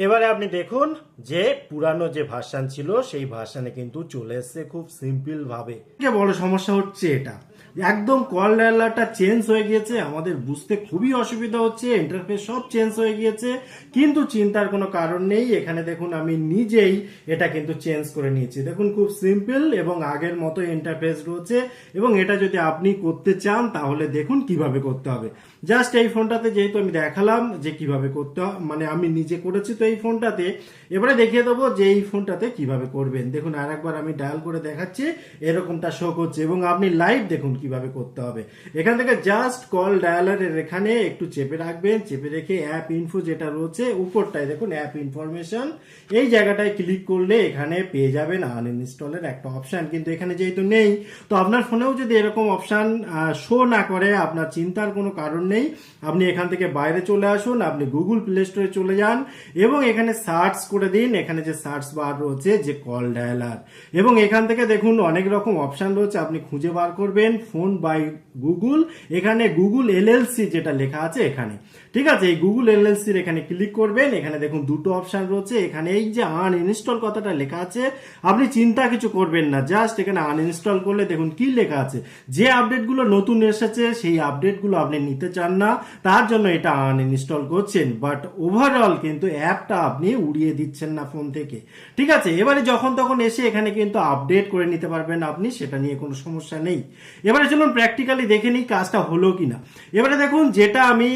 এবারে আপনি দেখুন যে পুরানো যে ভার্সন ছিল সেই ভার্সনে কিন্তু চলে এসেছে খুব সিম্পল ভাবে। বড় সমস্যা হচ্ছে এটা একদম কল ডায়ালারটা চেঞ্জ হয়ে গিয়েছে, আমাদের বুঝতে খুবই অসুবিধা হচ্ছে, ইন্টারফেস সব চেঞ্জ হয়ে গিয়েছে, কিন্তু চিন্তার কোনো কারণ নেই। এখানে দেখুন আমি নিজেই এটা কিন্তু চেঞ্জ করে নিয়েছি। দেখুন খুব সিম্পল এবং আগের মতো ইন্টারফেস রয়েছে, এবং এটা যদি আপনি করতে চান তাহলে দেখুন কিভাবে করতে হবে। জাস্ট এই ফোনটাতে যেহেতু আমি দেখালাম যে কিভাবে করতে হবে, মানে আমি নিজে করেছি তো এই ফোনটাতে, এবারে দেখিয়ে দেবো যে এই ফোনটাতে কিভাবে করবেন। দেখুন আর একবার আমি ডায়াল করে দেখাচ্ছি, এরকমটা শো করছে এবং আপনি লাইভ দেখুন কিভাবে করতে হবে। এখান থেকে জাস্ট কল ডায়ালারের এখানে একটু চেপে রাখবেন, চেপে রেখে অ্যাপ ইনফো যেটা রয়েছে উপরটায় দেখুন অ্যাপ ইনফরমেশন, এই জায়গাটায় ক্লিক করলে এখানে পেয়ে যাবেন আনইনস্টলের একটা অপশন, কিন্তু এখানে যেহেতু নেই তো আপনার ফোনেও যদি এরকম অপশন শো না করে আপনার চিন্তার কোনো কারণ নেই। আপনি এখান থেকে বাইরে চলে আসুন, আপনি গুগল প্লে স্টোরে চলে যান এবং এখানে সার্চ করে দিন, এখানে যে সার্চ বার রয়েছে যে কল ডায়ালার, এবং এখান থেকে দেখুন অনেক রকম অপশন রয়েছে, আপনি খুঁজে বার করবেন ফোন বাই গুগল, এখানে গুগল এলএলসি যেটা লেখা আছে এখানে, ঠিক আছে, এই গুগল এলএলসির এখানে ক্লিক করবেন। এখানে দেখুন দুটো অপশন রয়েছে, এখানে এই যে আনইনস্টল কথাটা লেখা আছে আপনি চিন্তা কিছু করবেন না, জাস্ট এখানে আনইনস্টল করলে দেখুন কি লেখা আছে, যে আপডেটগুলো নতুন এসেছে সেই আপডেটগুলো আপনি নিতে চান না তার জন্য এটা আনইনস্টল করছেন, বাট ওভারঅল কিন্তু অ্যাপটা আপনি উড়িয়ে দিচ্ছেন না ফোন থেকে, ঠিক আছে। এবারে যখন তখন এসে এখানে কিন্তু আপডেট করে নিতে পারবেন আপনি, সেটা নিয়ে কোনো সমস্যা নেই। এবারে চলুন প্র্যাকটিক্যালি দেখে নিই কাজটা হলো কিনা। এবারে দেখুন যেটা আমি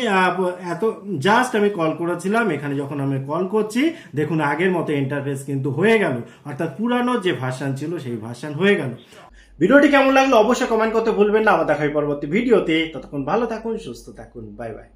এত জাস্ট আমি কল করেছিলাম, এখানে যখন আমি কল করছি দেখুন আগের মতো ইন্টারফেস কিন্তু হয়ে গেল, অর্থাৎ পুরানো যে ভার্সন ছিল সেই ভার্সন হয়ে গেল। ভিডিওটি কেমন লাগলো অবশ্যই কমেন্ট করতে ভুলবেন না। আবার দেখা হবে পরবর্তী ভিডিওতে, ততক্ষণ ভালো থাকুন, সুস্থ থাকুন, বাই বাই।